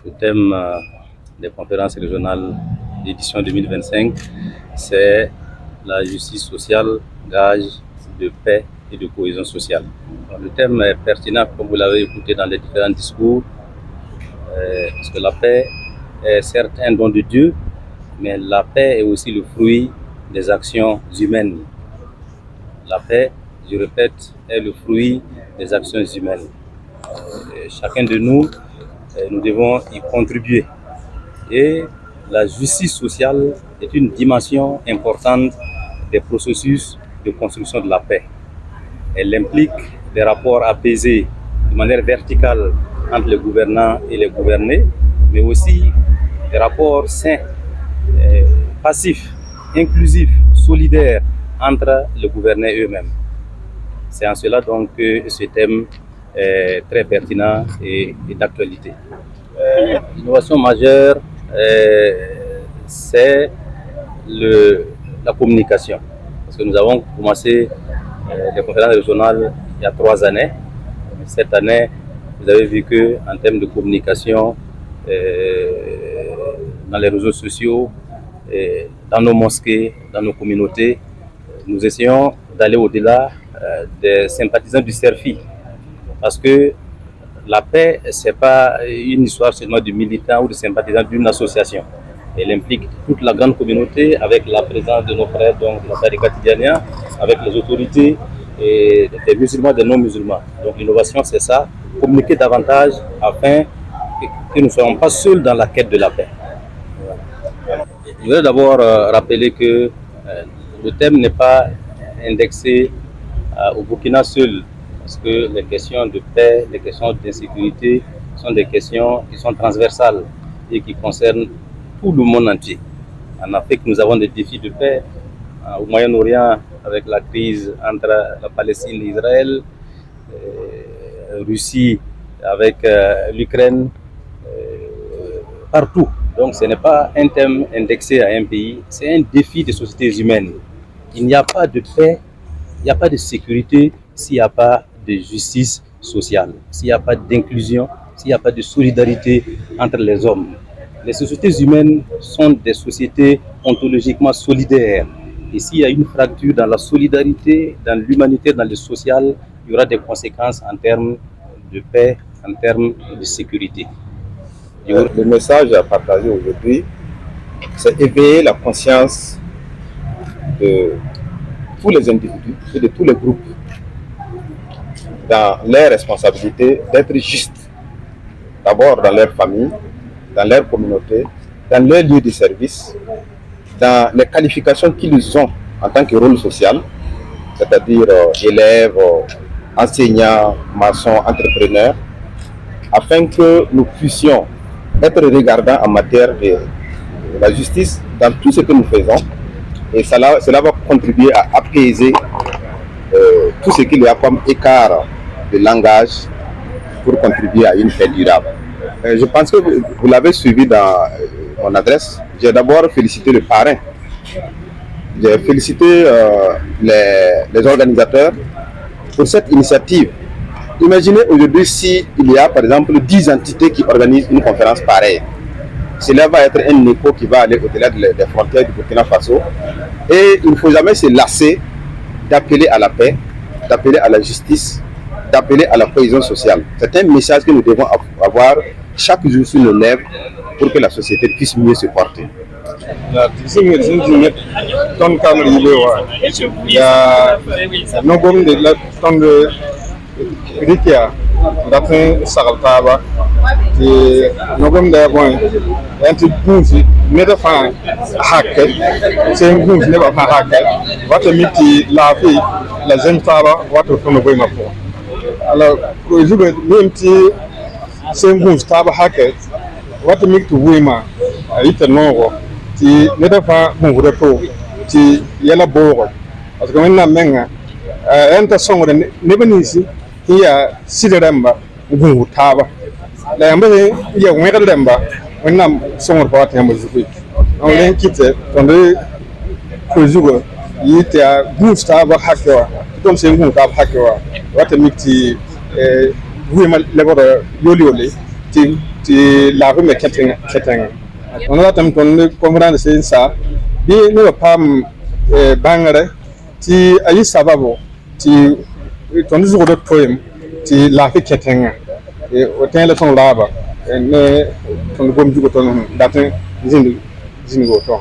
Le thème des conférences régionales d'édition 2025, c'est la justice sociale, gage de paix et de cohésion sociale. Le thème est pertinent, comme vous l'avez écouté dans les différents discours, parce que la paix est certes un don de Dieu, mais la paix est aussi le fruit des actions humaines. La paix, je répète, est le fruit des actions humaines. Chacun de nous, nous devons y contribuer. Et la justice sociale est une dimension importante des processus de construction de la paix. Elle implique des rapports apaisés de manière verticale entre les gouvernants et les gouvernés, mais aussi des rapports sains, passifs, inclusifs, solidaires entre les gouvernés eux-mêmes. C'est en cela donc que ce thème est très pertinent et d'actualité. L'innovation majeure, c'est la communication. Parce que nous avons commencé les conférences régionales il y a 3 années. Cette année, vous avez vu qu'en termes de communication, dans les réseaux sociaux, dans nos mosquées, dans nos communautés, nous essayons d'aller au-delà des sympathisants du CERFI. Parce que la paix, ce n'est pas une histoire seulement de militants ou de sympathisants d'une association. Elle implique toute la grande communauté avec la présence de nos frères, donc de la Tariqa Tidjaniya, avec les autorités et des musulmans, des non-musulmans. Donc l'innovation, c'est ça, communiquer davantage afin que nous ne soyons pas seuls dans la quête de la paix. Je voudrais d'abord rappeler que le thème n'est pas indexé au Burkina seul, parce que les questions de paix, les questions d'insécurité sont des questions qui sont transversales et qui concernent tout le monde entier. En Afrique, nous avons des défis de paix. Au Moyen-Orient, avec la crise entre la Palestine et Israël, Russie avec l'Ukraine, partout. Donc ce n'est pas un thème indexé à un pays, c'est un défi des sociétés humaines. Il n'y a pas de paix, il n'y a pas de sécurité s'il n'y a pas de justice sociale, s'il n'y a pas d'inclusion, s'il n'y a pas de solidarité entre les hommes. Les sociétés humaines sont des sociétés ontologiquement solidaires. Et s'il y a une fracture dans la solidarité, dans l'humanité, dans le social, il y aura des conséquences en termes de paix, en termes de sécurité. Le message à partager aujourd'hui, c'est éveiller la conscience de tous les individus et de tous les groupes dans leur responsabilité d'être justes, d'abord dans leur famille, dans leur communauté, dans leur lieu de service, dans les qualifications qu'ils ont en tant que rôle social, c'est-à-dire élèves, enseignants, maçons, entrepreneurs, afin que nous puissions être regardants en matière de la justice dans tout ce que nous faisons. Et cela va contribuer à apaiser tout ce qu'il y a comme écart de langage pour contribuer à une paix durable. Je pense que vous l'avez suivi dans mon adresse. J'ai d'abord félicité le parrain. J'ai félicité les organisateurs pour cette initiative. Imaginez aujourd'hui s'il y a par exemple 10 entités qui organisent une conférence pareille. Cela va être un écho qui va aller au-delà des frontières du Burkina Faso. Et il ne faut jamais se lasser d'appeler à la paix, d'appeler à la justice, d'appeler à la cohésion sociale. C'est un message que nous devons avoir chaque jour sur nos lèvres pour que la société puisse mieux se porter. Rikia datin sagaltaba ti nogom da bon anti bunzi ne da fa hakke c'est bunzi ne ba fa hakke wata miti la fi la zentaba wata ko no boy mapo alors ko jube miti c'est bunzi taba hakke wata miti wima ita nogo ti ne da fa bunzi to ti yala bogo parce que maintenant menga enta songo ne benisi ya sidiramba gungu taba la yamba ya ngega demba wannan songo ba ta yamba zuki on len kite tonde ko zugo yita gungu taba hakwa tom sen gungu taba hakwa wata miti wima leboro yoli ti ti la me keteng on la tam ton comprendre c'est ça bi ne pam bangare ti ayi sababu ti ton jour de poème ti la fi keteng e o ten la ton laba ne ton gom jugo ton datin jindi go to